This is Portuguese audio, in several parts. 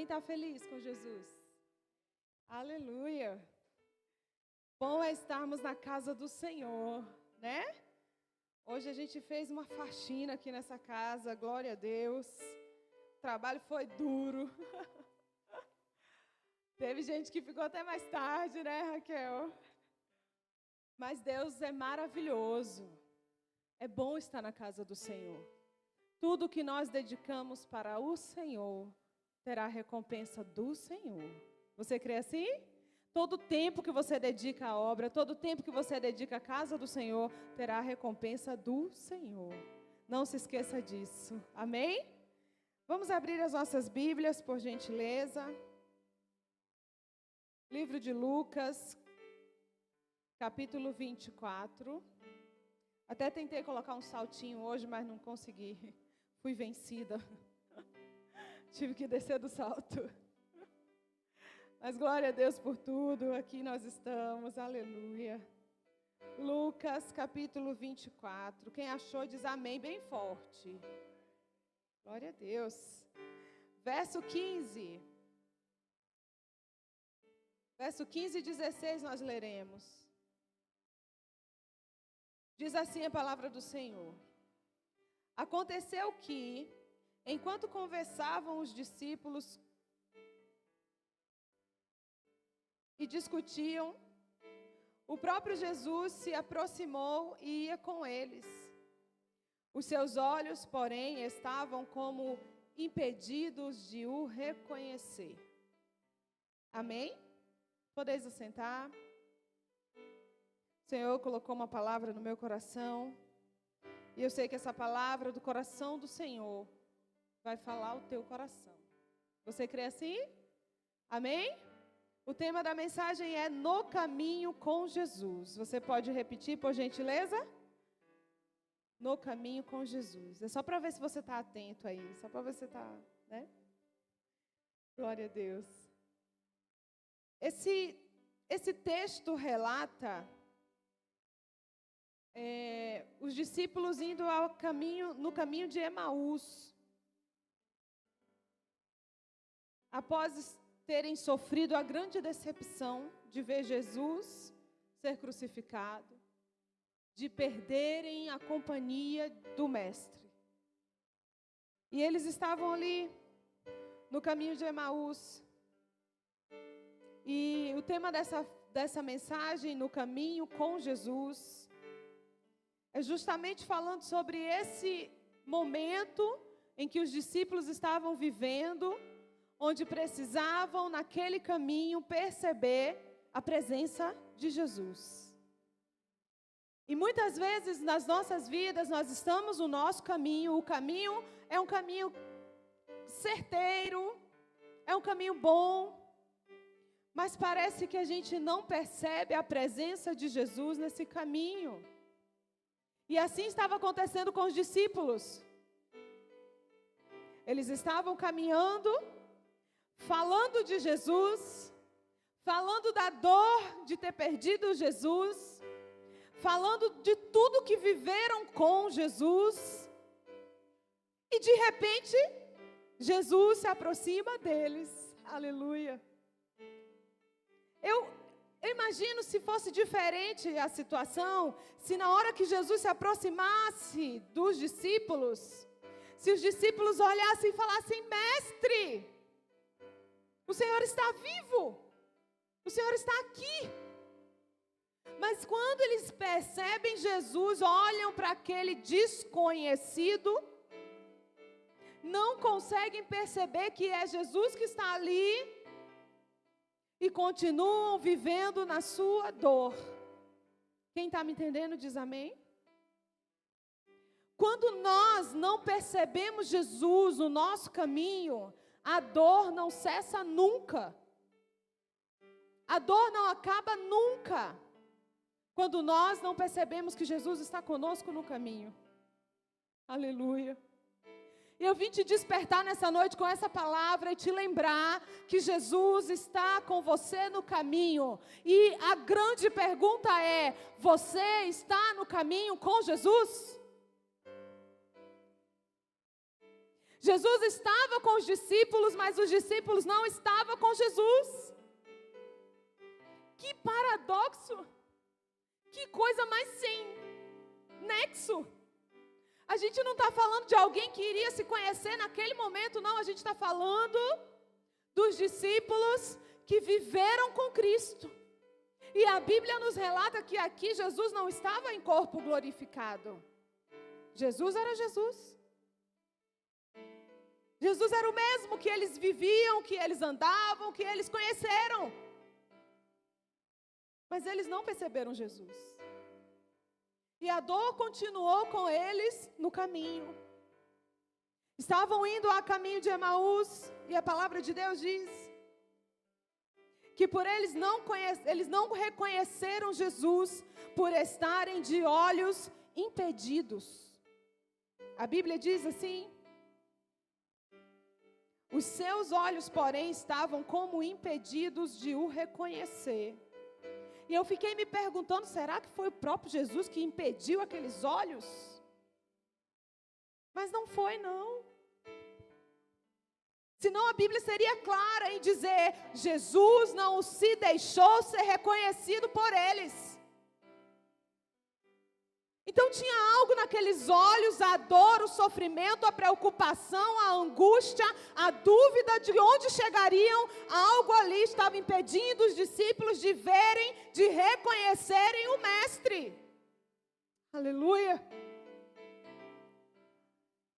Quem está feliz com Jesus? Aleluia! Bom é estarmos na casa do Senhor, né? Hoje a gente fez uma faxina aqui nessa casa, glória a Deus. O trabalho foi duro. Teve gente que ficou até mais tarde, né, Raquel? Mas Deus é maravilhoso. É bom estar na casa do Senhor. Tudo que nós dedicamos para o Senhor terá a recompensa do Senhor. Você crê assim? Todo tempo que você dedica à obra, todo tempo que você dedica à casa do Senhor, terá a recompensa do Senhor. Não se esqueça disso. Amém? Vamos abrir as nossas Bíblias, por gentileza. Livro de Lucas, capítulo 24. Até tentei colocar um saltinho hoje, mas não consegui. Fui vencida. Tive que descer do salto. Mas glória a Deus por tudo. Aqui nós estamos. Aleluia. Lucas, capítulo 24. Quem achou diz amém bem forte. Glória a Deus. Verso 15. Verso 15 e 16 nós leremos. Diz assim a palavra do Senhor. Aconteceu que, enquanto conversavam os discípulos e discutiam, o próprio Jesus se aproximou e ia com eles. Os seus olhos, porém, estavam como impedidos de o reconhecer. Amém? Podeis assentar. O Senhor colocou uma palavra no meu coração. E eu sei que essa palavra do coração do Senhor vai falar o teu coração. Você crê assim? Amém? O tema da mensagem é No Caminho com Jesus. Você pode repetir, por gentileza? No caminho com Jesus. É só para ver se você está atento aí. Só para ver se você está, né? Glória a Deus. Esse texto relata os discípulos indo no caminho de Emaús. Após terem sofrido a grande decepção de ver Jesus ser crucificado, de perderem a companhia do Mestre. E eles estavam ali no caminho de Emaús. E o tema dessa mensagem, No Caminho com Jesus, é justamente falando sobre esse momento em que os discípulos estavam vivendo, onde precisavam, naquele caminho, perceber a presença de Jesus. E muitas vezes, nas nossas vidas, nós estamos no nosso caminho. O caminho é um caminho certeiro, é um caminho bom, mas parece que a gente não percebe a presença de Jesus nesse caminho. E assim estava acontecendo com os discípulos. Eles estavam caminhando, falando de Jesus, falando da dor de ter perdido Jesus, falando de tudo que viveram com Jesus. E de repente, Jesus se aproxima deles. Aleluia. Eu imagino se fosse diferente a situação, se na hora que Jesus se aproximasse dos discípulos, se os discípulos olhassem e falassem: Mestre, o Senhor está vivo, o Senhor está aqui. Mas quando eles percebem Jesus, olham para aquele desconhecido, não conseguem perceber que é Jesus que está ali, e continuam vivendo na sua dor. Quem está me entendendo diz amém? Quando nós não percebemos Jesus no nosso caminho, a dor não cessa nunca. A dor não acaba nunca. Quando nós não percebemos que Jesus está conosco no caminho. Aleluia. Eu vim te despertar nessa noite com essa palavra e te lembrar que Jesus está com você no caminho. E a grande pergunta é: você está no caminho com Jesus? Jesus estava com os discípulos, mas os discípulos não estavam com Jesus. Que paradoxo! Que coisa mais sem nexo! A gente não está falando de alguém que iria se conhecer naquele momento, não. A gente está falando dos discípulos que viveram com Cristo. E a Bíblia nos relata que aqui Jesus não estava em corpo glorificado. Jesus era Jesus. Jesus era o mesmo que eles viviam, que eles andavam, que eles conheceram. Mas eles não perceberam Jesus. E a dor continuou com eles no caminho. Estavam indo a caminho de Emaús, e a palavra de Deus diz que por eles não reconheceram Jesus, por estarem de olhos impedidos. A Bíblia diz assim: os seus olhos, porém, estavam como impedidos de o reconhecer. E eu fiquei me perguntando, será que foi o próprio Jesus que impediu aqueles olhos? Mas não foi, não. Senão a Bíblia seria clara em dizer, Jesus não se deixou ser reconhecido por eles. Então tinha algo naqueles olhos, a dor, o sofrimento, a preocupação, a angústia, a dúvida de onde chegariam. Algo ali estava impedindo os discípulos de verem, de reconhecerem o Mestre. Aleluia.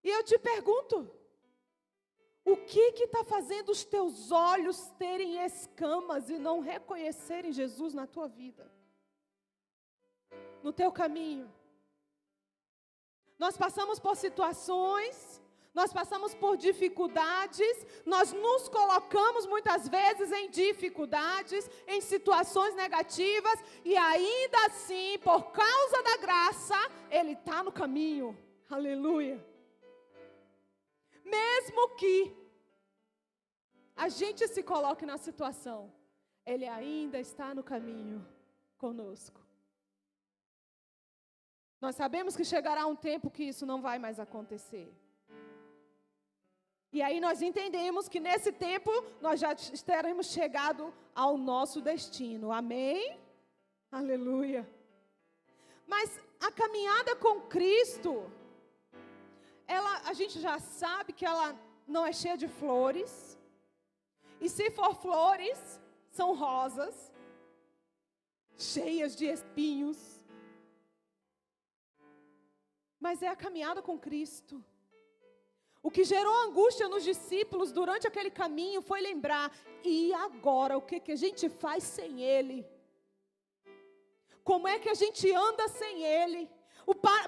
E eu te pergunto, o que está fazendo os teus olhos terem escamas e não reconhecerem Jesus na tua vida? No teu caminho? Nós passamos por situações, nós passamos por dificuldades, nós nos colocamos muitas vezes em dificuldades, em situações negativas, e ainda assim, por causa da graça, Ele está no caminho. Aleluia. Mesmo que a gente se coloque na situação, Ele ainda está no caminho conosco. Nós sabemos que chegará um tempo que isso não vai mais acontecer. E aí nós entendemos que nesse tempo nós já teremos chegado ao nosso destino. Amém? Aleluia. Mas a caminhada com Cristo, a gente já sabe que ela não é cheia de flores. E se for flores, são rosas, cheias de espinhos. Mas é a caminhada com Cristo. O que gerou angústia nos discípulos durante aquele caminho foi lembrar, e agora, o que a gente faz sem Ele? Como é que a gente anda sem Ele?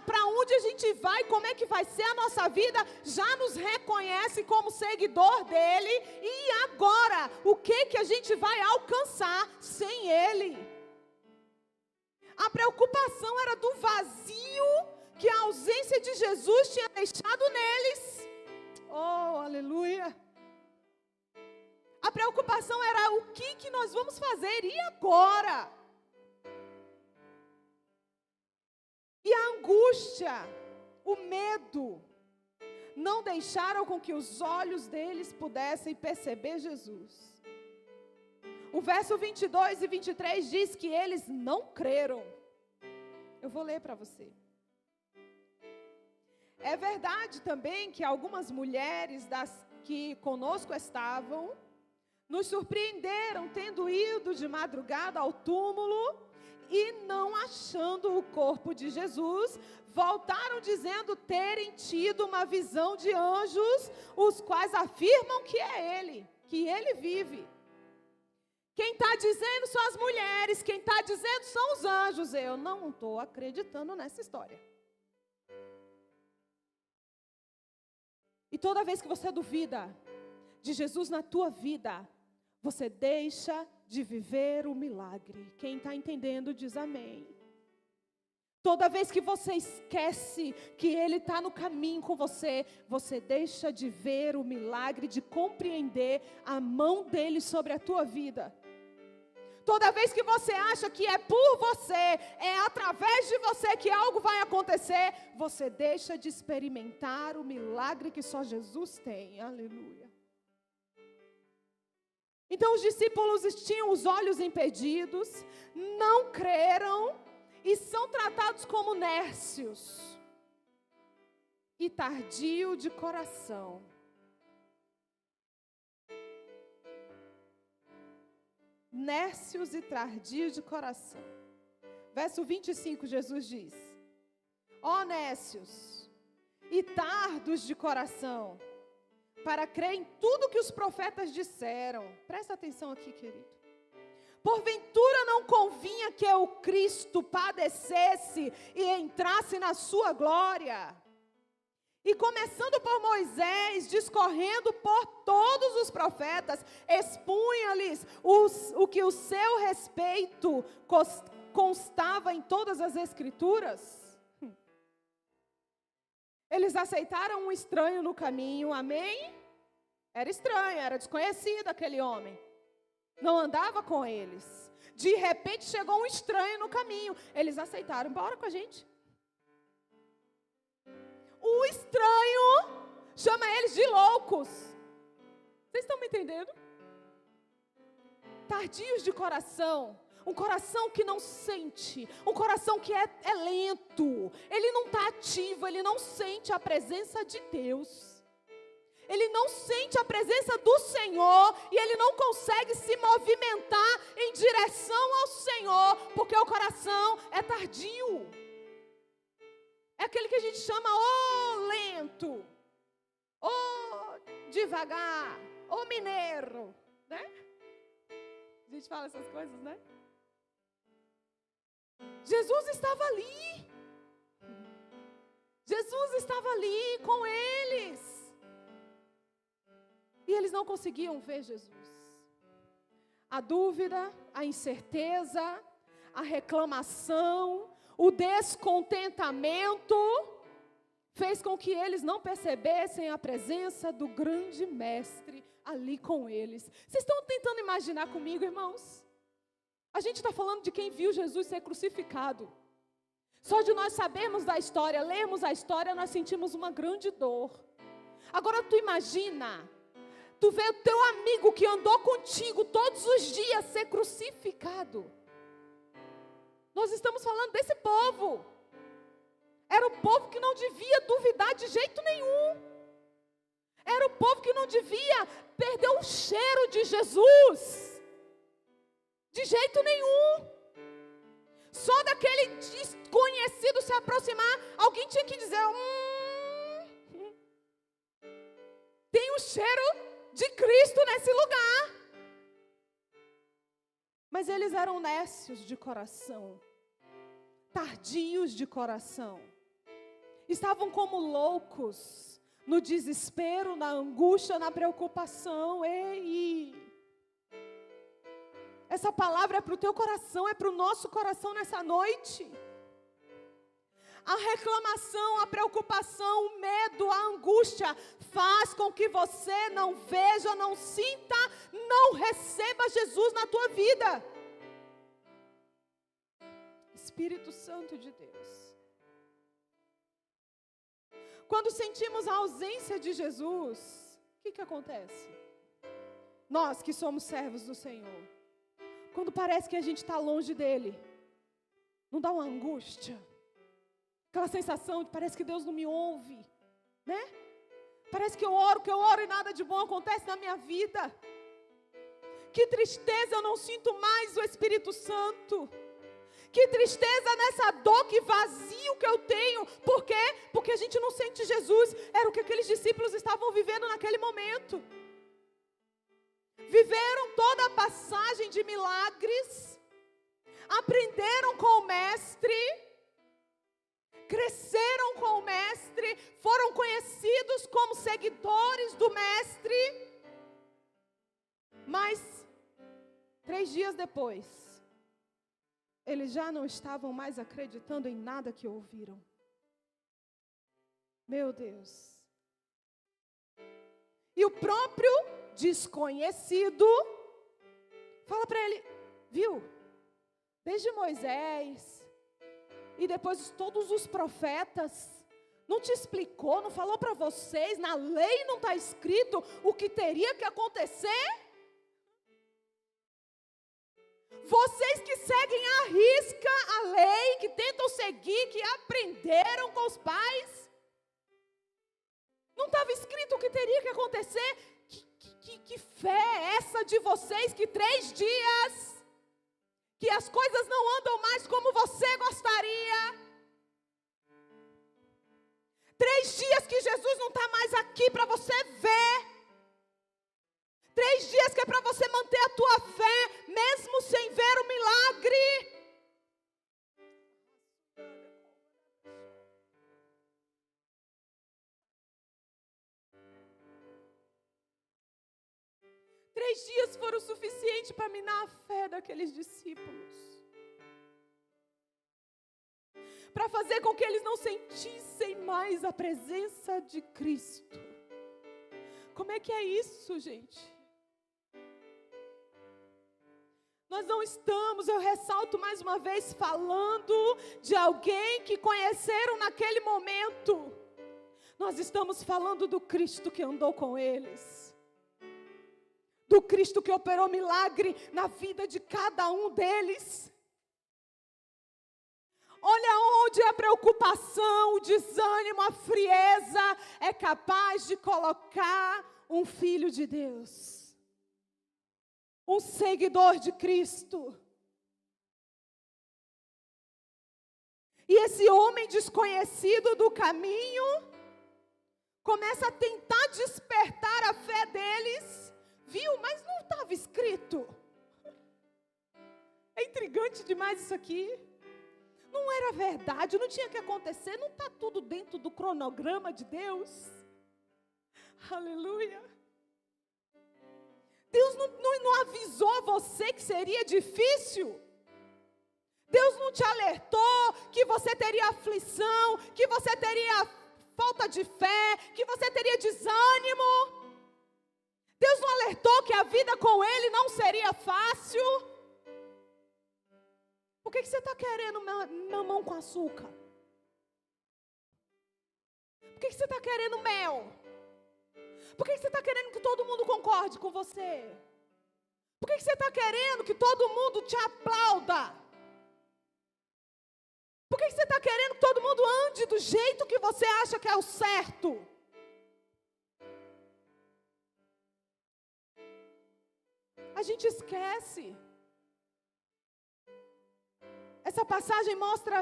Para onde a gente vai, como é que vai ser a nossa vida? Já nos reconhece como seguidor dEle, e agora, o que a gente vai alcançar sem Ele? A preocupação era do vazio que a ausência de Jesus tinha deixado neles. Oh, aleluia. A preocupação era o que nós vamos fazer, e agora? E a angústia, o medo, não deixaram com que os olhos deles pudessem perceber Jesus. O verso 22 e 23 diz que eles não creram. Eu vou ler para você. É verdade também que algumas mulheres das que conosco estavam, nos surpreenderam tendo ido de madrugada ao túmulo e não achando o corpo de Jesus, voltaram dizendo terem tido uma visão de anjos, os quais afirmam que é Ele, que Ele vive. Quem está dizendo são as mulheres, quem está dizendo são os anjos. Eu não estou acreditando nessa história. E toda vez que você duvida de Jesus na tua vida, você deixa de viver o milagre. Quem está entendendo diz amém. Toda vez que você esquece que Ele está no caminho com você, você deixa de ver o milagre, de compreender a mão dEle sobre a tua vida. Toda vez que você acha que é por você, é através de você que algo vai acontecer, você deixa de experimentar o milagre que só Jesus tem. Aleluia. Então os discípulos tinham os olhos impedidos, não creram e são tratados como nércios e tardio de coração. Nércios e tardios de coração. Verso 25, Jesus diz: ó nércios e tardos de coração, para crer em tudo que os profetas disseram. Presta atenção aqui, querido. Porventura não convinha que o Cristo padecesse e entrasse na sua glória? E começando por Moisés, discorrendo por todos os profetas, expunha-lhes o que o seu respeito constava em todas as Escrituras. Eles aceitaram um estranho no caminho, amém? Era estranho, era desconhecido aquele homem. Não andava com eles. De repente chegou um estranho no caminho. Eles aceitaram, bora com a gente. O estranho chama eles de loucos. Vocês estão me entendendo? Tardios de coração. Um coração que não sente. Um coração que é lento. Ele não está ativo. Ele não sente a presença de Deus. Ele não sente a presença do Senhor. E ele não consegue se movimentar em direção ao Senhor. Porque o coração é tardio. É aquele que a gente chama lento, devagar, mineiro, né? A gente fala essas coisas, né? Jesus estava ali. Jesus estava ali com eles. E eles não conseguiam ver Jesus. A dúvida, a incerteza, a reclamação, o descontentamento fez com que eles não percebessem a presença do grande mestre ali com eles. Vocês estão tentando imaginar comigo, irmãos? A gente está falando de quem viu Jesus ser crucificado. Só de nós sabermos da história, lermos a história, nós sentimos uma grande dor. Agora tu imagina, tu vê o teu amigo que andou contigo todos os dias ser crucificado. Nós estamos falando desse povo. Era o povo que não devia duvidar de jeito nenhum. Era o povo que não devia perder o cheiro de Jesus. De jeito nenhum. Só daquele desconhecido se aproximar, alguém tinha que dizer: tem o cheiro de Cristo nesse lugar. Mas eles eram nércios de coração, tardios de coração. Estavam como loucos, no desespero, na angústia, na preocupação. Ei! Essa palavra é para o teu coração, é para o nosso coração nessa noite. A reclamação, a preocupação, o medo, a angústia faz com que você não veja, não sinta, não receba Jesus na tua vida. Espírito Santo de Deus. Quando sentimos a ausência de Jesus, o que acontece? Nós que somos servos do Senhor, quando parece que a gente está longe dEle, não dá uma angústia? Aquela sensação de parece que Deus não me ouve, né? Parece que eu oro e nada de bom acontece na minha vida. Que tristeza, eu não sinto mais o Espírito Santo. Que tristeza nessa dor, que vazio que eu tenho. Por quê? Porque a gente não sente Jesus. Era o que aqueles discípulos estavam vivendo naquele momento. Viveram toda a passagem de milagres. Aprenderam com o Mestre. Cresceram com o Mestre, foram conhecidos como seguidores do Mestre, mas 3 dias depois, eles já não estavam mais acreditando em nada que ouviram. Meu Deus. E o próprio desconhecido fala para ele: Viu? Desde Moisés e depois todos os profetas, não te explicou, não falou para vocês, na lei não está escrito o que teria que acontecer? Vocês que seguem à risca a lei, que tentam seguir, que aprenderam com os pais, não estava escrito o que teria que acontecer? Que fé é essa de vocês que 3 dias, que as coisas não andam mais como você gostaria? 3 dias que Jesus não está mais aqui para você ver. 3 dias que é para você manter a tua fé, mesmo sem ver o milagre. Três dias foram o suficiente para minar a fé daqueles discípulos, para fazer com que eles não sentissem mais a presença de Cristo. Como é que é isso, gente? Nós não estamos, eu ressalto mais uma vez, falando de alguém que conheceram naquele momento. Nós estamos falando do Cristo que andou com eles, do Cristo que operou milagre na vida de cada um deles. Olha onde a preocupação, o desânimo, a frieza é capaz de colocar um filho de Deus, um seguidor de Cristo. E esse homem desconhecido do caminho começa a tentar despertar a fé deles. Viu? Mas não estava escrito. É intrigante demais isso aqui. Não era verdade, não tinha que acontecer, não está tudo dentro do cronograma de Deus. Aleluia. Deus não avisou você que seria difícil. Deus não te alertou que você teria aflição, que você teria falta de fé, que você teria desânimo. Deus não alertou que a vida com Ele não seria fácil. Por que você está querendo mamão com açúcar? Por que você está querendo mel? Por que você está querendo que todo mundo concorde com você? Por que você está querendo que todo mundo te aplauda? Por que você está querendo que todo mundo ande do jeito que você acha que é o certo? A gente esquece. Essa passagem mostra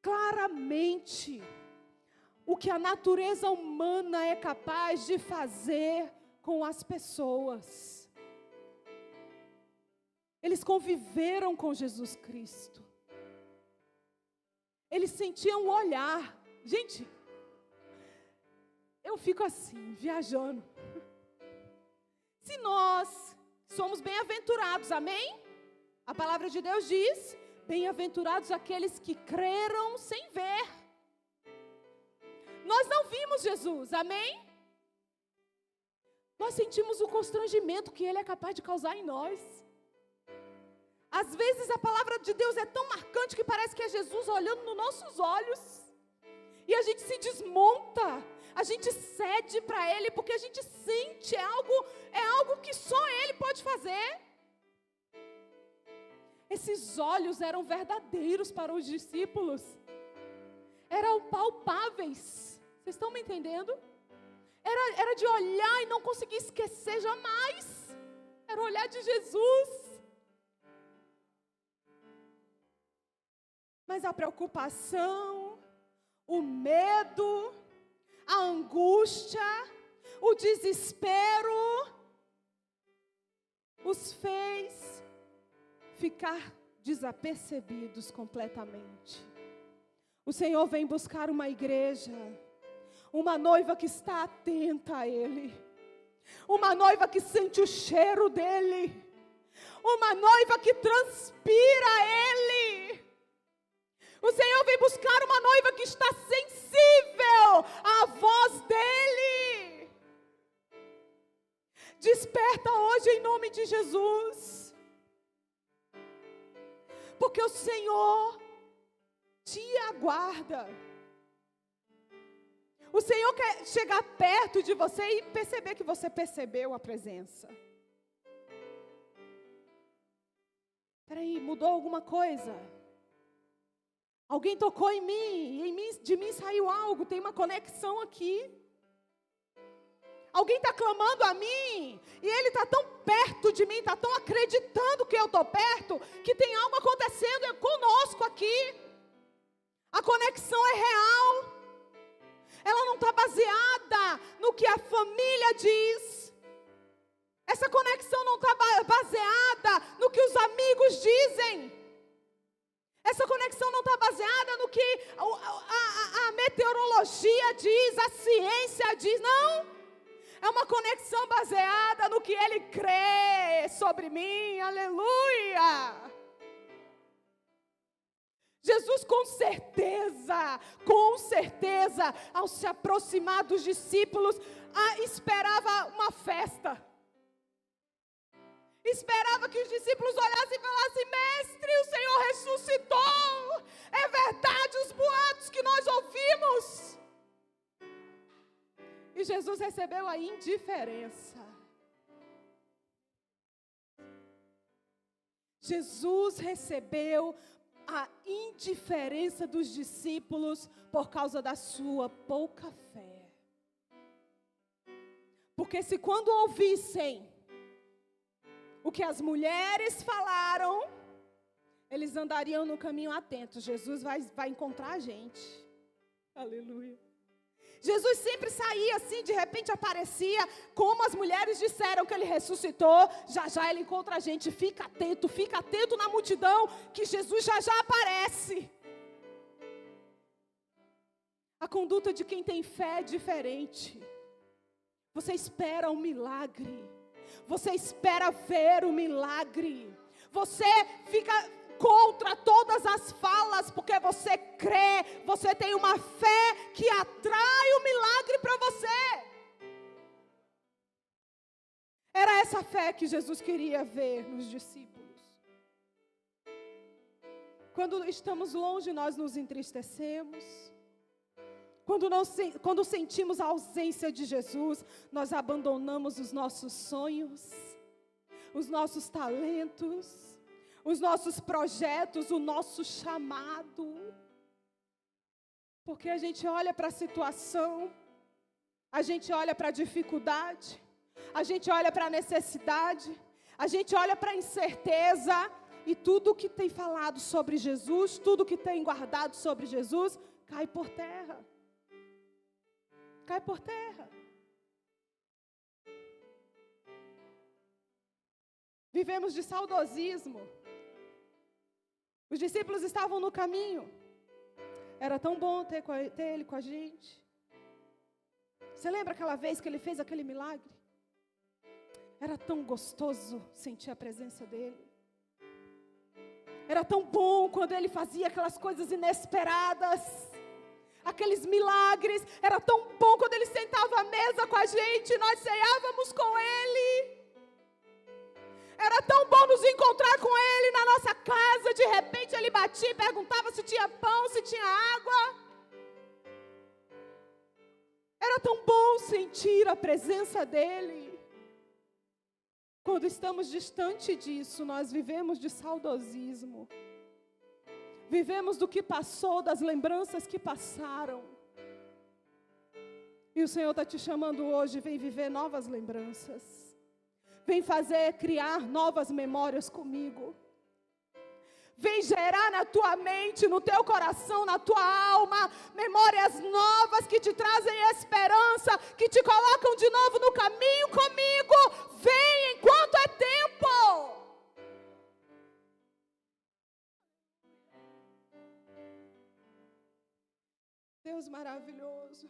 claramente o que a natureza humana é capaz de fazer com as pessoas. Eles conviveram com Jesus Cristo. Eles sentiam o olhar. Gente, eu fico assim, viajando. Se nós somos bem-aventurados, amém? A palavra de Deus diz: bem-aventurados aqueles que creram sem ver. Nós não vimos Jesus, amém? Nós sentimos o constrangimento que Ele é capaz de causar em nós. Às vezes a palavra de Deus é tão marcante que parece que é Jesus olhando nos nossos olhos. E a gente se desmonta, a gente cede para Ele, porque a gente sente, é algo que só Ele pode fazer. Esses olhos eram verdadeiros para os discípulos, eram palpáveis. Vocês estão me entendendo? Era de olhar e não conseguir esquecer jamais. Era o olhar de Jesus. Mas a preocupação, o medo, a angústia, o desespero os fez ficar desapercebidos completamente. O Senhor vem buscar uma igreja, uma noiva que está atenta a Ele, uma noiva que sente o cheiro dEle, uma noiva que transpira a Ele. O Senhor vem buscar uma noiva que está sensível à voz dEle. Desperta hoje em nome de Jesus. porque o Senhor te aguarda. O Senhor quer chegar perto de você e perceber que você percebeu a presença. Espera aí, mudou alguma coisa? Alguém tocou em mim, de mim saiu algo, tem uma conexão aqui. Alguém está clamando a mim, e Ele está tão perto de mim, está tão acreditando que eu estou perto, que tem algo acontecendo conosco aqui. A conexão é real. Ela não está baseada no que a família diz. Essa conexão não está baseada no que os amigos dizem. Essa conexão não está baseada no que a meteorologia diz, a ciência diz. Não. É uma conexão baseada no que Ele crê sobre mim. Aleluia. Jesus com certeza, ao se aproximar dos discípulos, esperava uma festa. Esperava que os discípulos olhassem e falassem: mestre, o Senhor ressuscitou. É verdade os boatos que nós ouvimos. E Jesus recebeu a indiferença. Jesus recebeu a indiferença dos discípulos por causa da sua pouca fé. Porque se quando ouvissem o que as mulheres falaram, eles andariam no caminho atentos. Jesus vai encontrar a gente. Aleluia. Jesus sempre saía assim, de repente aparecia, como as mulheres disseram que Ele ressuscitou, já Ele encontra a gente. Fica atento na multidão, que Jesus já aparece. A conduta de quem tem fé é diferente. Você espera um milagre, você espera ver o milagre, você fica contra todas as falas, porque você crê, você tem uma fé que atrai o milagre para você. Era essa fé que Jesus queria ver nos discípulos. Quando estamos longe, nós nos entristecemos. Quando sentimos a ausência de Jesus, nós abandonamos os nossos sonhos, os nossos talentos, os nossos projetos, o nosso chamado. Porque a gente olha para a situação, a gente olha para a dificuldade, a gente olha para a necessidade, a gente olha para a incerteza, e tudo que tem falado sobre Jesus, tudo que tem guardado sobre Jesus, cai por terra. Cai por terra. Vivemos de saudosismo. Os discípulos estavam no caminho. Era tão bom ter Ele com a gente. Você lembra aquela vez que Ele fez aquele milagre? Era tão gostoso sentir a presença dEle. Era tão bom quando Ele fazia aquelas coisas inesperadas, aqueles milagres. Era tão bom quando Ele sentava à mesa com a gente e nós ceávamos com Ele. Era tão bom nos encontrar com Ele na nossa casa. De repente Ele batia e perguntava se tinha pão, se tinha água. Era tão bom sentir a presença dEle. Quando estamos distante disso, nós vivemos de saudosismo. Vivemos do que passou, das lembranças que passaram. E o Senhor está te chamando hoje, vem viver novas lembranças. Vem criar novas memórias comigo. Vem gerar na tua mente, no teu coração, na tua alma, memórias novas que te trazem esperança, que te colocam de novo no caminho comigo. Vem enquanto é tempo. Deus maravilhoso.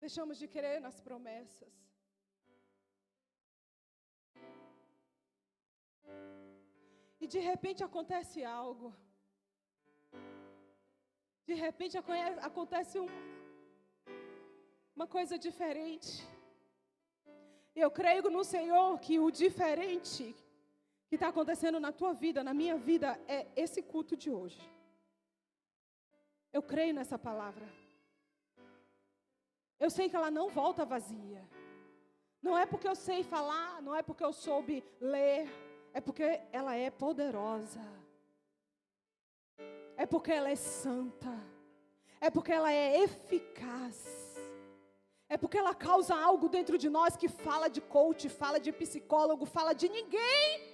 Deixamos de crer nas promessas. E de repente acontece algo. De repente acontece uma coisa diferente. Eu creio no Senhor que o diferente que está acontecendo na tua vida, na minha vida, é esse culto de hoje. Eu creio nessa palavra. Eu sei que ela não volta vazia. Não é porque eu sei falar, não é porque eu soube ler, é porque ela é poderosa. É porque ela é santa. É porque ela é eficaz. É porque ela causa algo dentro de nós que fala de coach, fala de psicólogo, fala de ninguém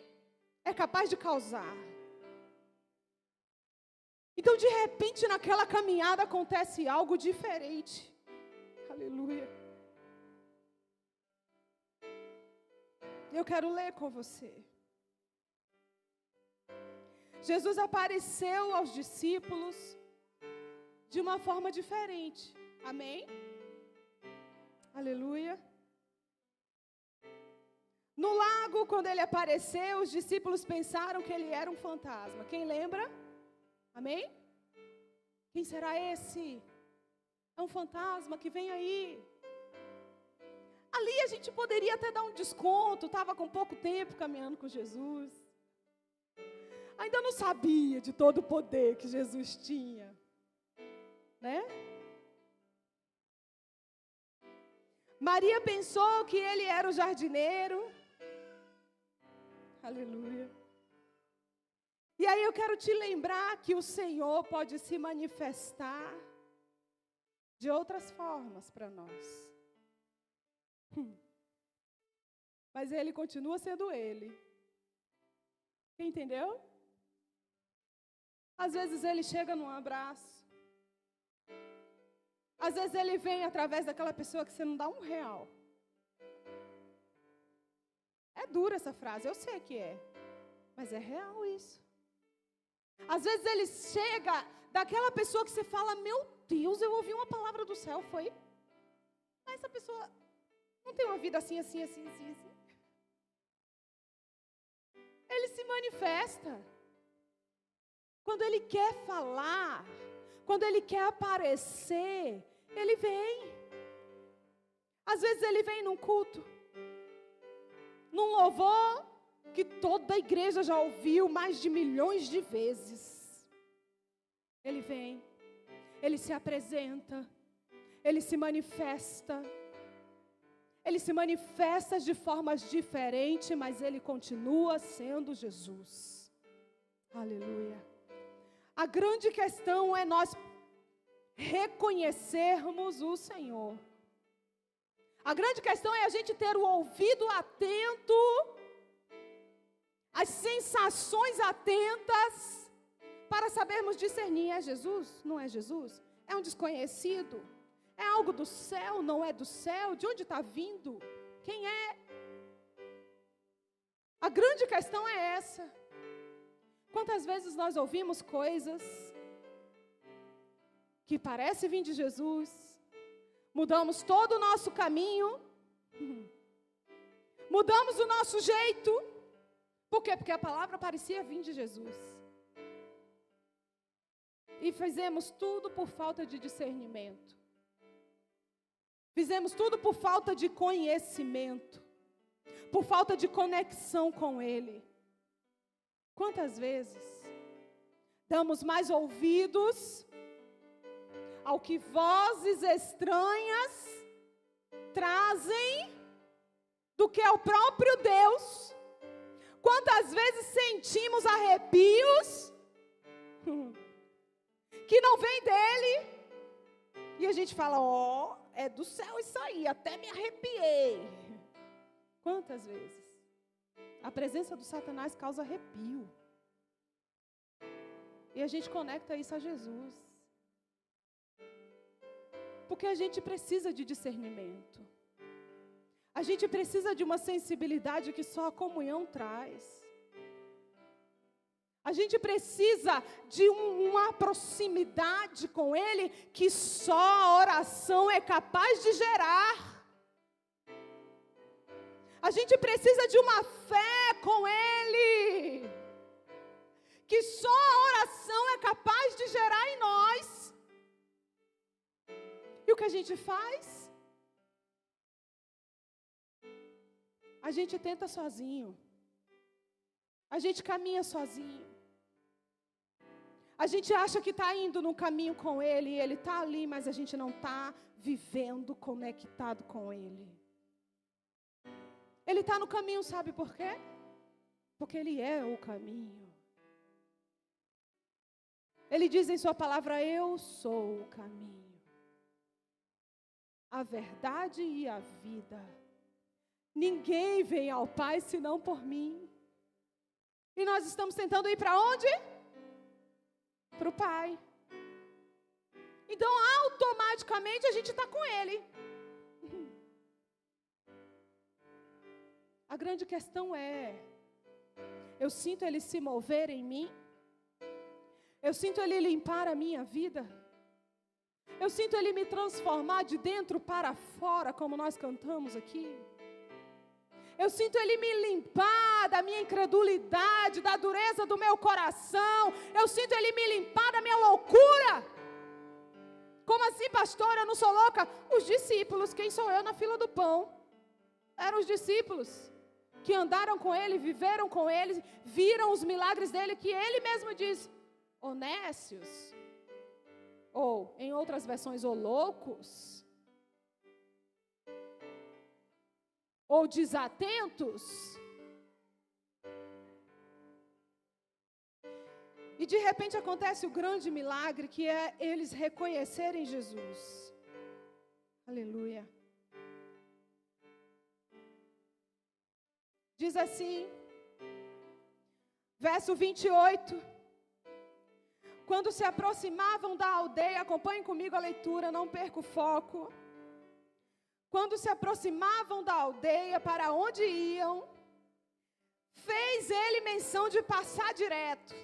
é capaz de causar. Então, de repente, naquela caminhada acontece algo diferente. Aleluia. Eu quero ler com você. Jesus apareceu aos discípulos de uma forma diferente. Amém? Aleluia. No lago, quando ele apareceu, os discípulos pensaram que ele era um fantasma. Quem lembra? Amém? Quem será esse? É um fantasma que vem aí. Ali a gente poderia até dar um desconto. Estava com pouco tempo caminhando com Jesus. Ainda não sabia de todo o poder que Jesus tinha. Né? Maria pensou que ele era o jardineiro. Aleluia. E aí eu quero te lembrar que o Senhor pode se manifestar de outras formas para nós. Mas ele continua sendo ele. Entendeu? Às vezes ele chega num abraço. Às vezes ele vem através daquela pessoa que você não dá R$1. É dura essa frase, eu sei que é. Mas é real isso. Às vezes ele chega daquela pessoa que você fala, meu Deus, eu ouvi uma palavra do céu, foi? Mas essa pessoa não tem uma vida assim. Ele se manifesta. Quando ele quer falar, quando ele quer aparecer, ele vem. Às vezes ele vem num culto, num louvor que toda a igreja já ouviu mais de milhões de vezes. Ele vem, ele se apresenta, ele se manifesta. Ele se manifesta de formas diferentes, mas ele continua sendo Jesus. Aleluia. A grande questão é nós reconhecermos o Senhor. A grande questão é a gente ter o ouvido atento, as sensações atentas, para sabermos discernir, é Jesus? Não é Jesus? É um desconhecido? É algo do céu? Não é do céu? De onde está vindo? Quem é? A grande questão é essa. Quantas vezes nós ouvimos coisas que parecem vir de Jesus, mudamos todo o nosso caminho, mudamos o nosso jeito. Por quê? Porque a palavra parecia vir de Jesus. E fizemos tudo por falta de discernimento. Fizemos tudo por falta de conhecimento, por falta de conexão com Ele. Quantas vezes damos mais ouvidos ao que vozes estranhas trazem do que ao próprio Deus? Quantas vezes sentimos arrepios que não vem dele e a gente fala, é do céu isso aí, até me arrepiei. Quantas vezes? A presença do Satanás causa arrepio. E a gente conecta isso a Jesus. Porque a gente precisa de discernimento. A gente precisa de uma sensibilidade que só a comunhão traz. A gente precisa de uma proximidade com Ele que só a oração é capaz de gerar. A gente precisa de uma fé com Ele que só a oração é capaz de gerar em nós. E o que a gente faz? a gente tenta sozinho. A gente caminha sozinho. A gente acha que está indo no caminho com Ele, e Ele está ali, mas a gente não está vivendo conectado com Ele. Ele está no caminho, sabe por quê? Porque Ele é o caminho. Ele diz em sua palavra: eu sou o caminho, a verdade e a vida. Ninguém vem ao Pai senão por mim. E nós estamos tentando ir para onde? Para o Pai. Então, automaticamente, a gente está com Ele. A grande questão é: eu sinto Ele se mover em mim? Eu sinto Ele limpar a minha vida? Eu sinto Ele me transformar de dentro para fora, como nós cantamos aqui? Eu sinto Ele me limpar da minha incredulidade, da dureza do meu coração. Eu sinto Ele me limpar da minha loucura. Como assim, pastor? Eu não sou louca? Os discípulos, quem sou eu na fila do pão? Eram os discípulos que andaram com Ele, viveram com Ele, viram os milagres dEle, que Ele mesmo diz: honécios, ou em outras versões, ou loucos, ou desatentos. E de repente acontece o grande milagre, que é eles reconhecerem Jesus. Aleluia. Diz assim, verso 28. Quando se aproximavam da aldeia, acompanhem comigo a leitura, não perca o foco. Quando se aproximavam da aldeia para onde iam, fez ele menção de passar direto.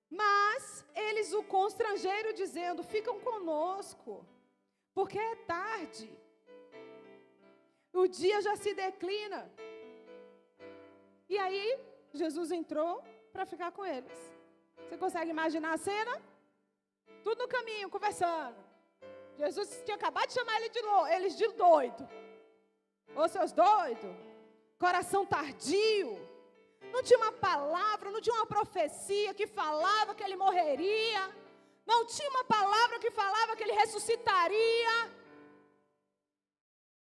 Mas eles o constrangeram, dizendo: ficam conosco, porque é tarde. O dia já se declina. E aí, Jesus entrou para ficar com eles. Você consegue imaginar a cena? Tudo no caminho, conversando. Jesus tinha acabado de chamar eles de doido. Ô, seus doidos, coração tardio. Não tinha uma palavra, não tinha uma profecia que falava que ele morreria. Não tinha uma palavra que falava que ele ressuscitaria.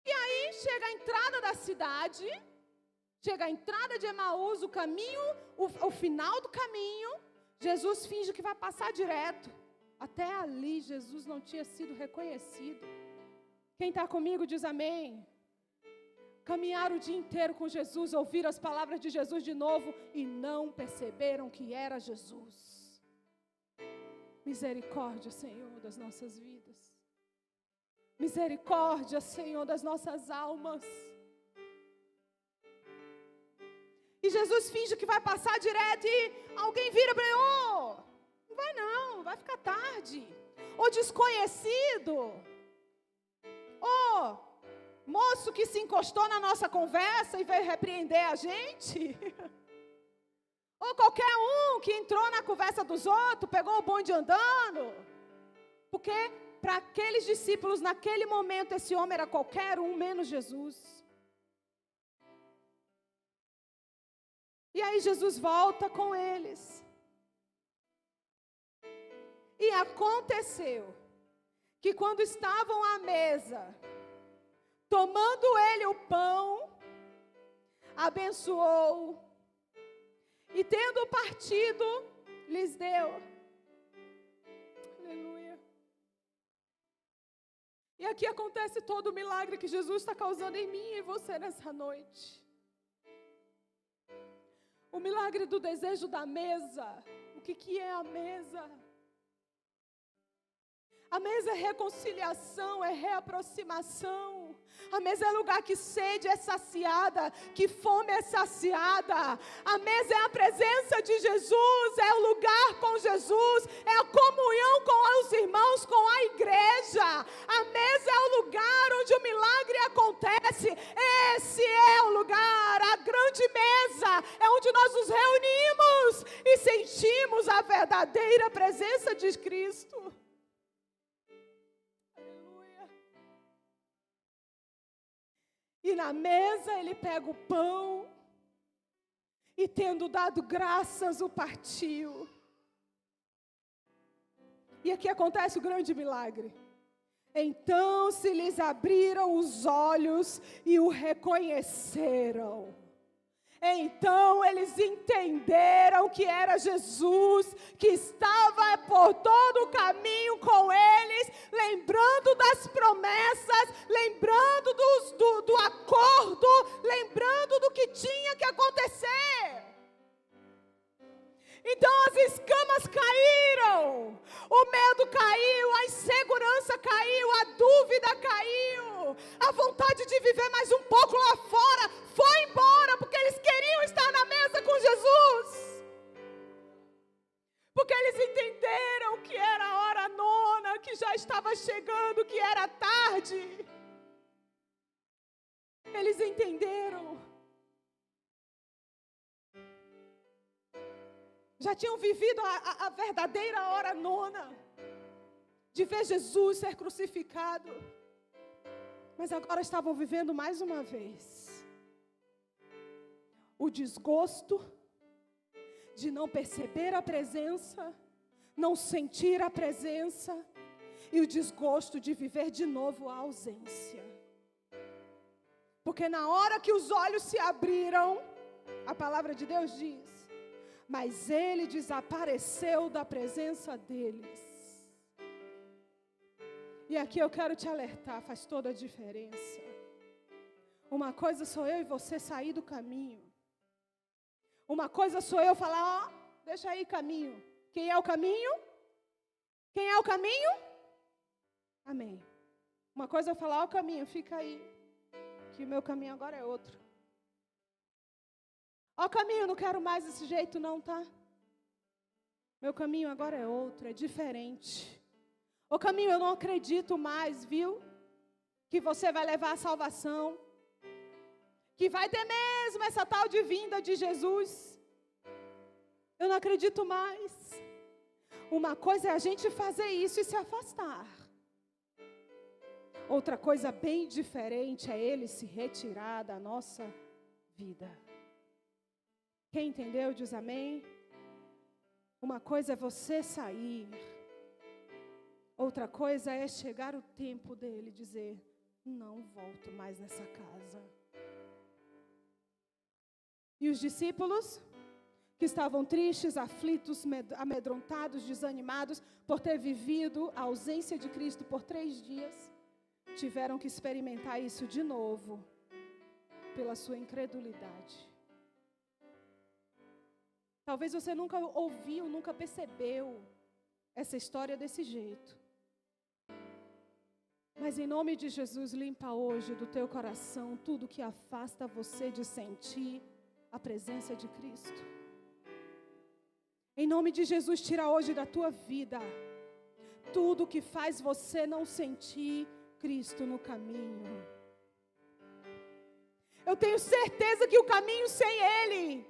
E aí chega a entrada da cidade, chega a entrada de Emaús, o caminho, o final do caminho. Jesus finge que vai passar direto. Até ali Jesus não tinha sido reconhecido. Quem está comigo diz amém. Caminharam o dia inteiro com Jesus, ouviram as palavras de Jesus de novo e não perceberam que era Jesus. Misericórdia, Senhor, das nossas vidas. Misericórdia, Senhor, das nossas almas. E Jesus finge que vai passar direto e alguém vira para ele: não vai não, vai ficar tarde. Ou desconhecido. Ou moço que se encostou na nossa conversa e veio repreender a gente. Ou qualquer um que entrou na conversa dos outros, pegou o bonde andando. Porque para aqueles discípulos, naquele momento, esse homem era qualquer um, menos Jesus. E aí Jesus volta com eles. E aconteceu que quando estavam à mesa, tomando ele o pão, abençoou, e tendo partido, lhes deu. Aleluia. E aqui acontece todo o milagre que Jesus está causando em mim e em você nessa noite. O milagre do desejo da mesa. O que é a mesa? A mesa é reconciliação, é reaproximação. A mesa é lugar que sede é saciada, que fome é saciada. A mesa é a presença de Jesus, é o lugar com Jesus, é a comunhão com os irmãos, com a igreja. A mesa é o lugar onde o milagre acontece. Esse é o lugar, a grande mesa, é onde nós nos reunimos e sentimos a verdadeira presença de Cristo. E na mesa ele pega o pão e, tendo dado graças, o partiu. E aqui acontece o grande milagre. Então se lhes abriram os olhos e o reconheceram. Então eles entenderam que era Jesus, que estava por todo o caminho com eles, lembrando das promessas, lembrando do acordo, lembrando do que tinha que acontecer. Então as escamas caíram, o medo caiu, a insegurança caiu, a dúvida caiu, a vontade de viver mais um pouco lá fora foi embora, porque eles queriam estar na mesa com Jesus. Porque eles entenderam que era a hora nona, que já estava chegando, que era tarde. Eles entenderam. Já tinham vivido a verdadeira hora nona, de ver Jesus ser crucificado. Mas agora estavam vivendo mais uma vez o desgosto de não perceber a presença, não sentir a presença, e o desgosto de viver de novo a ausência. Porque na hora que os olhos se abriram, a palavra de Deus diz: mas ele desapareceu da presença deles. E aqui eu quero te alertar, faz toda a diferença. Uma coisa sou eu e você sair do caminho. Uma coisa sou eu falar, deixa aí caminho. Quem é o caminho? Quem é o caminho? Amém. Uma coisa é eu falar, o caminho, fica aí. Que o meu caminho agora é outro. Ó caminho, não quero mais desse jeito não, tá? Meu caminho agora é outro, é diferente. Ô caminho, eu não acredito mais, viu? Que você vai levar a salvação. Que vai ter mesmo essa tal de vinda de Jesus. Eu não acredito mais. Uma coisa é a gente fazer isso e se afastar. Outra coisa bem diferente é Ele se retirar da nossa vida. Quem entendeu diz amém. Uma coisa é você sair. Outra coisa é chegar o tempo dele dizer, não volto mais nessa casa. E os discípulos, que estavam tristes, aflitos, amedrontados, desanimados, por ter vivido a ausência de Cristo por 3 dias, tiveram que experimentar isso de novo, pela sua incredulidade. Talvez você nunca ouviu, nunca percebeu essa história desse jeito. Mas em nome de Jesus, limpa hoje do teu coração tudo que afasta você de sentir a presença de Cristo. Em nome de Jesus, tira hoje da tua vida tudo que faz você não sentir Cristo no caminho. Eu tenho certeza que o caminho sem Ele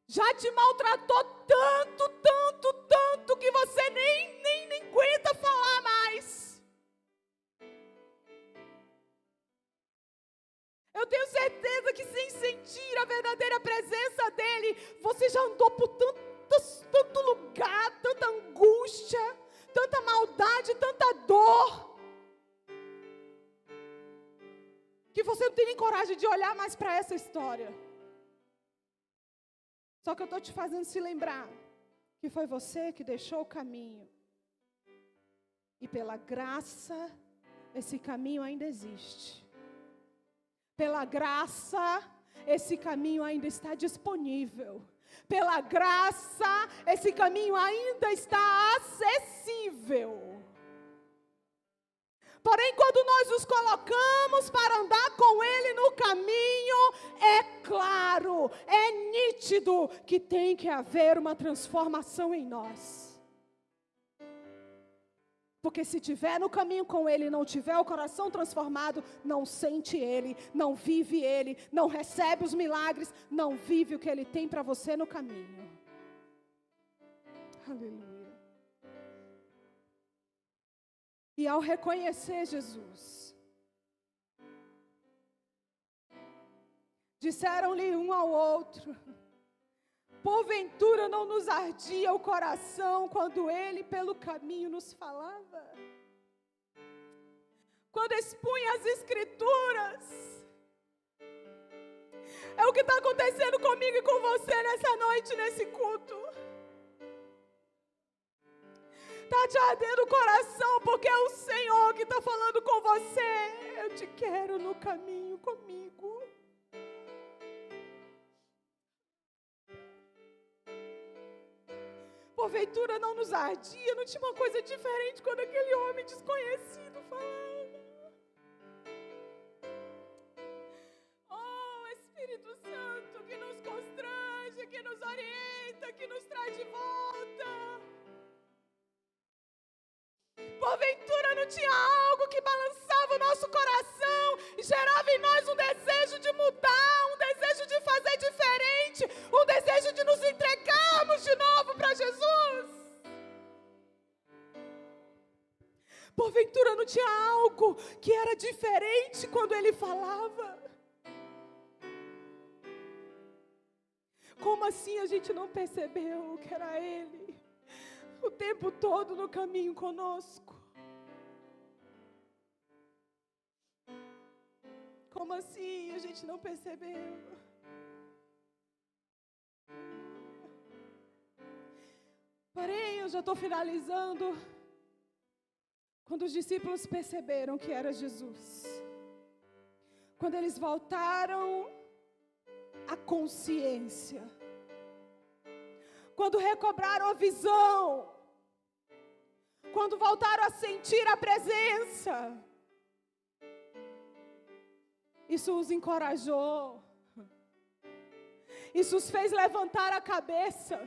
já te maltratou tanto, tanto, tanto, que você nem aguenta falar mais. Eu tenho certeza que sem sentir a verdadeira presença dEle, você já andou por tanto lugar, tanta angústia, tanta maldade, tanta dor, que você não tem nem coragem de olhar mais para essa história. Só que eu estou te fazendo se lembrar que foi você que deixou o caminho. E pela graça, esse caminho ainda existe. Pela graça, esse caminho ainda está disponível. Pela graça, esse caminho ainda está acessível. Porém, quando nós nos colocamos para andar com Ele no caminho, é claro, é nítido que tem que haver uma transformação em nós. Porque se tiver no caminho com Ele e não tiver o coração transformado, não sente Ele, não vive Ele, não recebe os milagres, não vive o que Ele tem para você no caminho. Aleluia. E ao reconhecer Jesus, disseram-lhe um ao outro: porventura não nos ardia o coração quando ele pelo caminho nos falava? Quando expunha as Escrituras. É o que está acontecendo comigo e com você nessa noite, nesse culto. Está te ardendo o coração, porque é o Senhor que está falando com você. Eu te quero no caminho comigo. Porventura não nos ardia, não tinha uma coisa diferente quando aquele homem desconhecido falava. Oh, Espírito Santo, que nos constrange, que nos orienta, que nos traz de volta. Porventura não tinha algo que balançava o nosso coração e gerava em nós um desejo de mudar, um desejo de fazer diferente, um desejo de nos entregarmos de novo para Jesus. Porventura não tinha algo que era diferente quando ele falava. Como assim a gente não percebeu que era ele o tempo todo no caminho conosco? Como assim a gente não percebeu? Porém, eu já estou finalizando. Quando os discípulos perceberam que era Jesus, quando eles voltaram à consciência, quando recobraram a visão, quando voltaram a sentir a presença, isso os encorajou, isso os fez levantar a cabeça,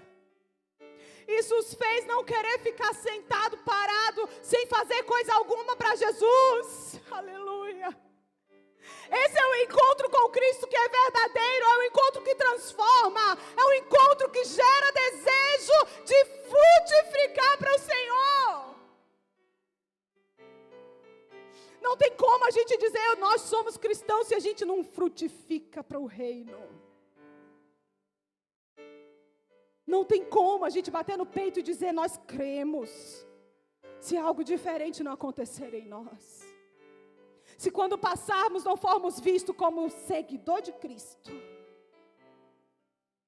isso os fez não querer ficar sentado, parado, sem fazer coisa alguma para Jesus. Aleluia. Esse é o encontro com Cristo que é verdadeiro, é o encontro que transforma, é o encontro que gera desejo de frutificar para o Senhor. Não tem como a gente dizer nós somos cristãos se a gente não frutifica para o reino. Não tem como a gente bater no peito e dizer nós cremos, se algo diferente não acontecer em nós. Se quando passarmos não formos vistos como seguidor de Cristo.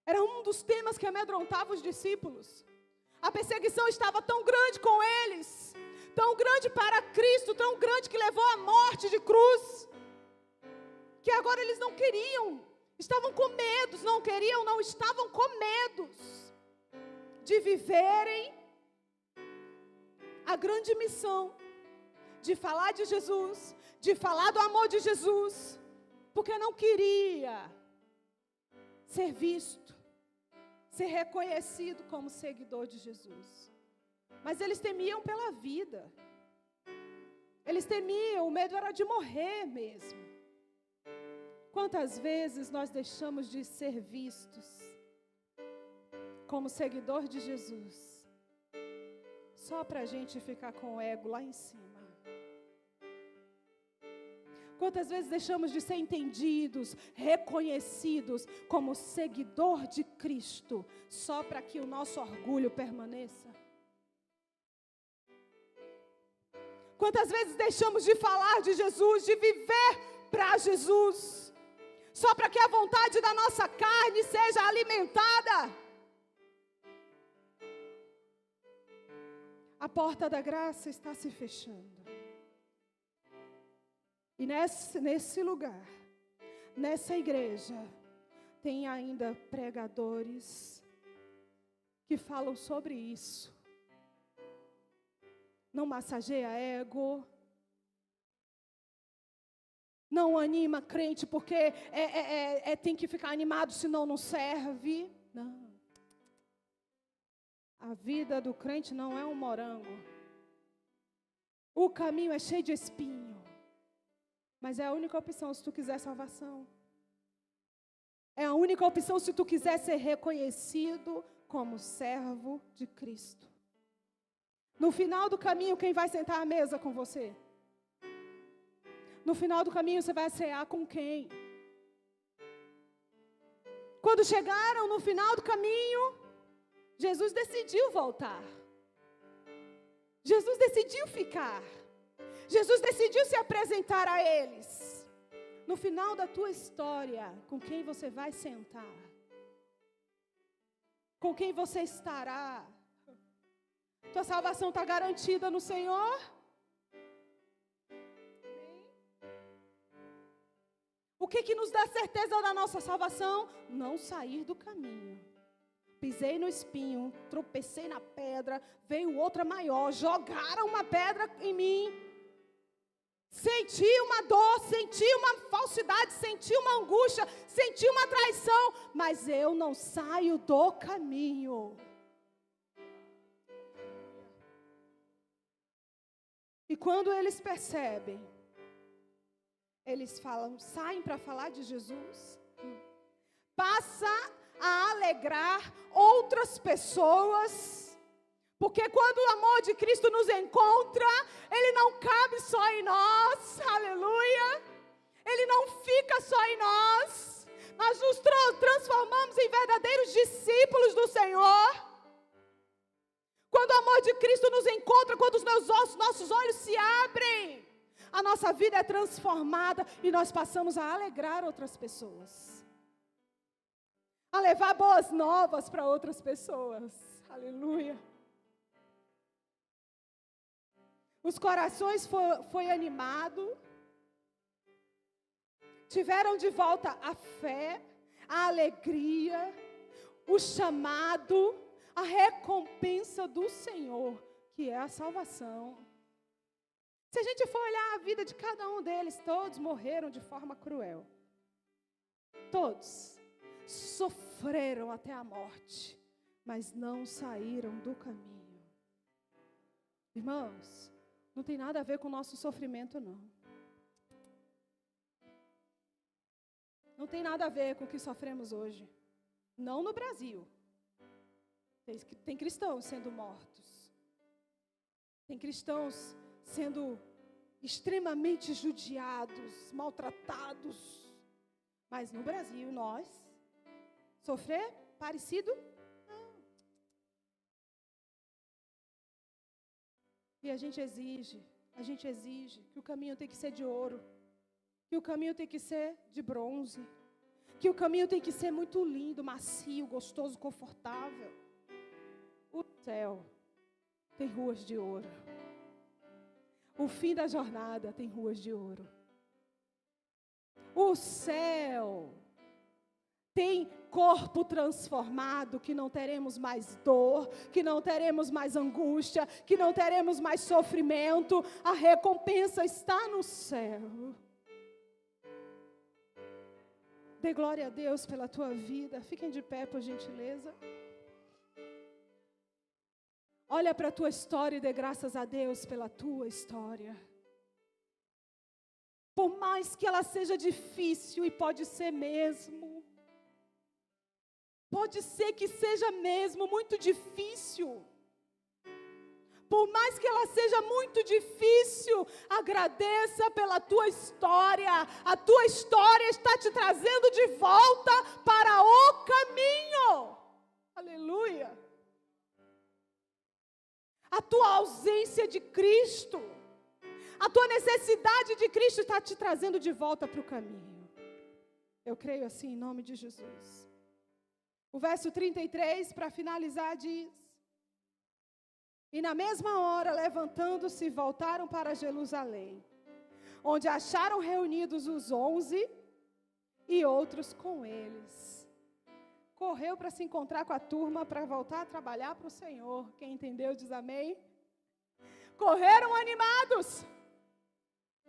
Era um dos temas que amedrontava os discípulos. A perseguição estava tão grande com eles, tão grande para Cristo, tão grande que levou à morte de cruz, que agora eles não queriam, estavam com medos, não queriam, não, estavam com medos de viverem a grande missão, de falar de Jesus, de falar do amor de Jesus, porque não queria ser visto, ser reconhecido como seguidor de Jesus. Mas eles temiam pela vida, eles temiam, o medo era de morrer mesmo. Quantas vezes nós deixamos de ser vistos como seguidor de Jesus, só para a gente ficar com o ego lá em cima? Quantas vezes deixamos de ser entendidos, reconhecidos como seguidor de Cristo, só para que o nosso orgulho permaneça? Quantas vezes deixamos de falar de Jesus, de viver para Jesus, só para que a vontade da nossa carne seja alimentada? A porta da graça está se fechando. E nesse lugar, nessa igreja, tem ainda pregadores que falam sobre isso. Não massageia ego, não anima crente porque tem que ficar animado, senão não serve. Não. A vida do crente não é um morango. O caminho é cheio de espinho. Mas é a única opção se tu quiser salvação. É a única opção se tu quiser ser reconhecido como servo de Cristo. No final do caminho, quem vai sentar à mesa com você? No final do caminho, você vai cear com quem? Quando chegaram no final do caminho, Jesus decidiu voltar. Jesus decidiu ficar. Jesus decidiu se apresentar a eles. No final da tua história, com quem você vai sentar? Com quem você estará? Tua salvação está garantida no Senhor? O que nos dá certeza da nossa salvação? Não sair do caminho. Pisei no espinho, tropecei na pedra, veio outra maior, jogaram uma pedra em mim. Senti uma dor, senti uma falsidade, senti uma angústia, senti uma traição, mas eu não saio do caminho. E quando eles percebem, eles saem para falar de Jesus, passa a alegrar outras pessoas, porque quando o amor de Cristo nos encontra, ele não cabe só em nós, aleluia, ele não fica só em nós, nos transformamos em verdadeiros discípulos do Senhor. Quando o amor de Cristo nos encontra, quando os nossos olhos se abrem, a nossa vida é transformada e nós passamos a alegrar outras pessoas, a levar boas novas para outras pessoas, aleluia. Os corações foi animado, tiveram de volta a fé, a alegria, o chamado, a recompensa do Senhor, que é a salvação. Se a gente for olhar a vida de cada um deles, todos morreram de forma cruel. Todos sofreram até a morte, mas não saíram do caminho. Irmãos, não tem nada a ver com o nosso sofrimento, não. Não tem nada a ver com o que sofremos hoje. Não no Brasil. Tem cristãos sendo mortos. Tem cristãos sendo extremamente judiados, maltratados. Mas no Brasil, nós, sofrer parecido? Não. E a gente exige que o caminho tem que ser de ouro, que o caminho tem que ser de bronze, que o caminho tem que ser muito lindo, macio, gostoso, confortável. O céu tem ruas de ouro. O fim da jornada tem ruas de ouro. O céu tem corpo transformado, que não teremos mais dor, que não teremos mais angústia, que não teremos mais sofrimento. A recompensa está no céu. Dê glória a Deus pela tua vida. Fiquem de pé, por gentileza. Olha para a tua história e dê graças a Deus pela tua história. Por mais que ela seja difícil, e pode ser mesmo. Pode ser que seja mesmo muito difícil. Por mais que ela seja muito difícil, agradeça pela tua história. A tua história está te trazendo de volta para o caminho. Aleluia. A tua ausência de Cristo, a tua necessidade de Cristo está te trazendo de volta para o caminho. Eu creio assim em nome de Jesus. O verso 33, para finalizar, diz: E na mesma hora, levantando-se, voltaram para Jerusalém, onde acharam reunidos os 11 e outros com eles. Correu para se encontrar com a turma, para voltar a trabalhar para o Senhor. Quem entendeu diz amém. Correram animados.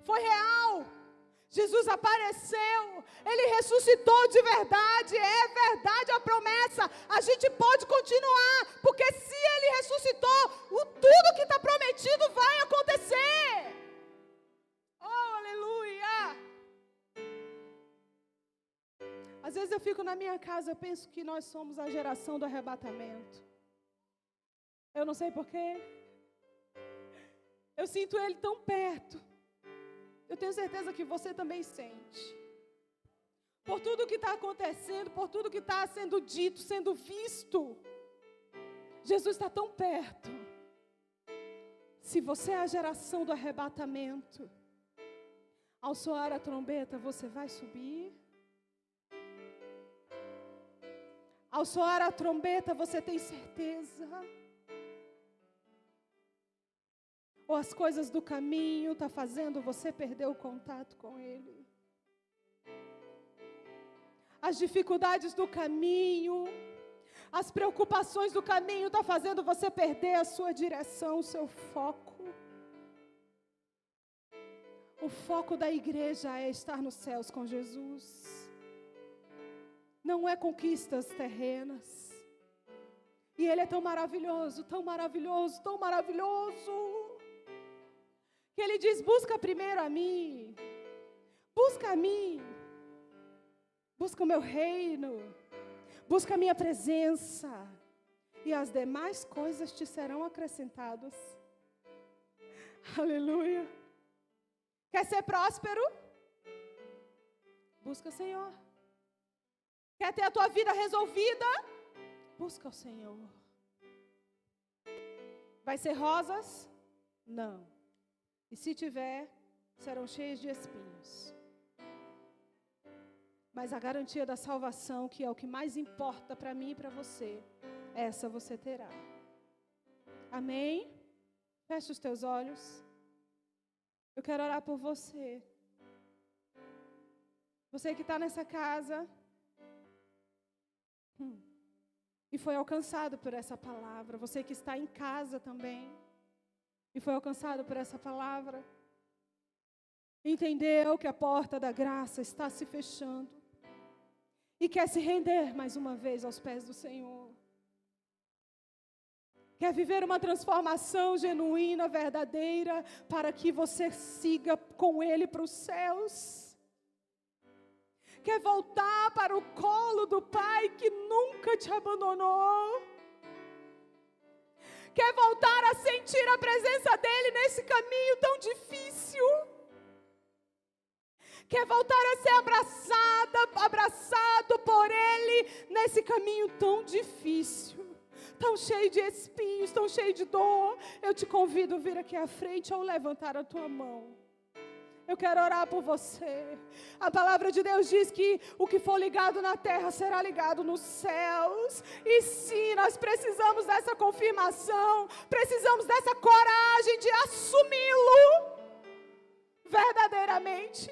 Foi real. Jesus apareceu. Ele ressuscitou de verdade. É verdade a promessa. A gente pode continuar, porque se Ele ressuscitou, tudo que está prometido vai acontecer. Oh, aleluia. Às vezes eu fico na minha casa, eu penso que nós somos a geração do arrebatamento. Eu não sei porquê. Eu sinto Ele tão perto. Eu tenho certeza que você também sente. por tudo que está acontecendo, por tudo que está sendo dito, sendo visto. Jesus está tão perto. Se você é a geração do arrebatamento, ao soar a trombeta, você vai subir. Ao soar a trombeta, você tem certeza? Ou as coisas do caminho estão fazendo você perder o contato com Ele? As dificuldades do caminho, as preocupações do caminho estão fazendo você perder a sua direção, o seu foco. O foco da igreja é estar nos céus com Jesus. Não é conquistas terrenas. E Ele é tão maravilhoso, tão maravilhoso, tão maravilhoso, que Ele diz: busca primeiro a mim. Busca a mim. Busca o meu reino. Busca a minha presença. E as demais coisas te serão acrescentadas. Aleluia. Quer ser próspero? Busca o Senhor. Quer ter a tua vida resolvida? Busca o Senhor. Vai ser rosas? Não. E se tiver, serão cheias de espinhos. Mas a garantia da salvação, que é o que mais importa para mim e para você, essa você terá. Amém? Feche os teus olhos. Eu quero orar por você. Você que está nessa casa e foi alcançado por essa palavra. Você que está em casa também e foi alcançado por essa palavra. Entendeu que a porta da graça está se fechando e quer se render mais uma vez aos pés do Senhor. Quer viver uma transformação genuína, verdadeira, para que você siga com Ele para os céus. Quer voltar para o colo do Pai que nunca te abandonou. Quer voltar a sentir a presença dEle nesse caminho tão difícil. Quer voltar a ser abraçado por Ele nesse caminho tão difícil, tão cheio de espinhos, tão cheio de dor. Eu te convido a vir aqui à frente ou levantar a tua mão. Eu quero orar por você. A palavra de Deus diz que o que for ligado na terra será ligado nos céus. E sim, nós precisamos dessa confirmação, precisamos dessa coragem de assumi-lo verdadeiramente.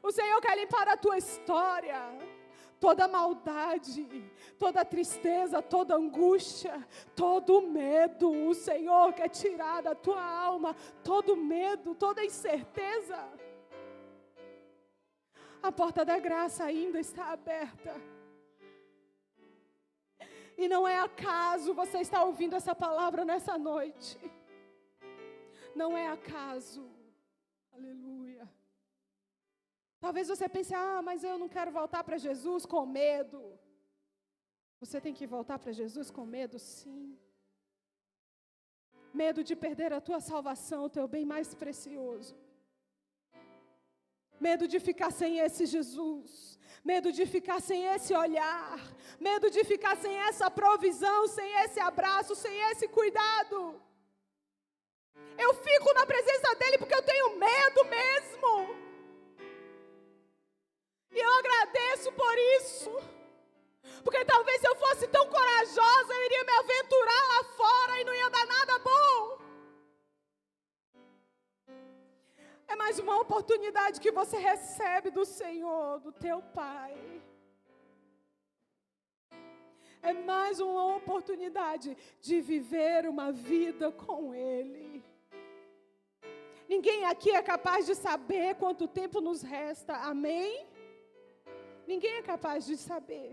O Senhor quer limpar a tua história. Toda maldade, toda tristeza, toda angústia, todo medo, o Senhor quer tirar da tua alma todo medo, toda incerteza. A porta da graça ainda está aberta. E não é acaso você estar ouvindo essa palavra nessa noite. Não é acaso. Aleluia. Talvez você pense: mas eu não quero voltar para Jesus com medo. Você tem que voltar para Jesus com medo, sim. Medo de perder a tua salvação, o teu bem mais precioso. Medo de ficar sem esse Jesus. Medo de ficar sem esse olhar. Medo de ficar sem essa provisão, sem esse abraço, sem esse cuidado. Eu fico na presença dEle porque eu tenho medo mesmo. E eu agradeço por isso. Porque talvez se eu fosse tão corajosa, eu iria me aventurar lá fora e não ia dar nada bom. É mais uma oportunidade que você recebe do Senhor, do teu Pai. É mais uma oportunidade de viver uma vida com Ele. Ninguém aqui é capaz de saber quanto tempo nos resta, amém? Ninguém é capaz de saber.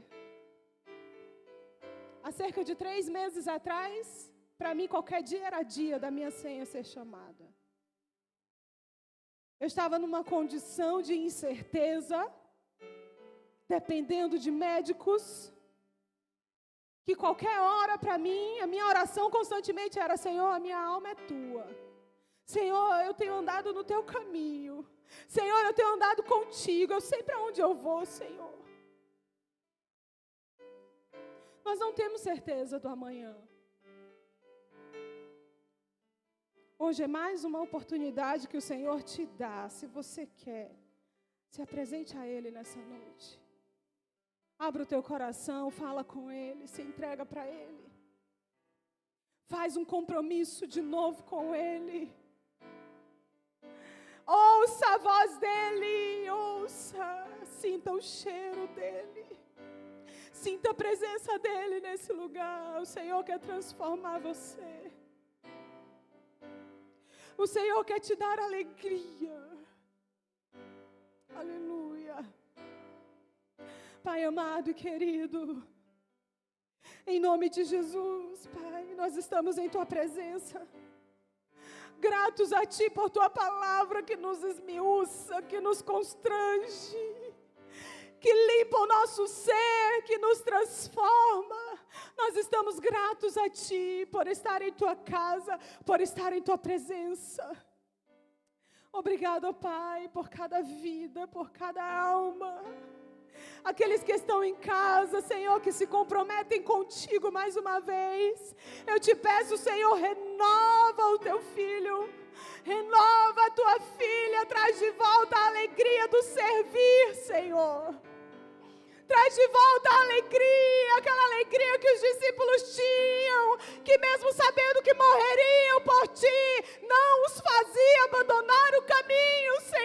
Há cerca de 3 meses atrás, para mim qualquer dia era dia da minha senha ser chamada. Eu estava numa condição de incerteza, dependendo de médicos, que qualquer hora para mim, a minha oração constantemente era: Senhor, a minha alma é tua. Senhor, eu tenho andado no teu caminho. Senhor, eu tenho andado contigo. Eu sei para onde eu vou, Senhor. Nós não temos certeza do amanhã. Hoje é mais uma oportunidade que o Senhor te dá. Se você quer, se apresente a Ele nessa noite. Abra o teu coração, fala com Ele, se entrega para Ele. Faz um compromisso de novo com Ele. Ouça a voz dEle, ouça, sinta o cheiro dEle. Sinta a presença dEle nesse lugar. O Senhor quer transformar você. O Senhor quer te dar alegria. Aleluia. Pai amado e querido, em nome de Jesus, Pai, nós estamos em Tua presença. Gratos a Ti por Tua palavra que nos esmiuça, que nos constrange, que limpa o nosso ser, que nos transforma. Nós estamos gratos a Ti por estar em Tua casa, por estar em Tua presença. Obrigado, Pai, por cada vida, por cada alma. Aqueles que estão em casa, Senhor, que se comprometem contigo mais uma vez. Eu te peço, Senhor, renova o teu filho. Renova a tua filha, traz de volta a alegria do servir, Senhor. Traz de volta a alegria, aquela alegria que os discípulos tinham, que mesmo sabendo que morreriam por ti, não os fazia abandonar o caminho, Senhor.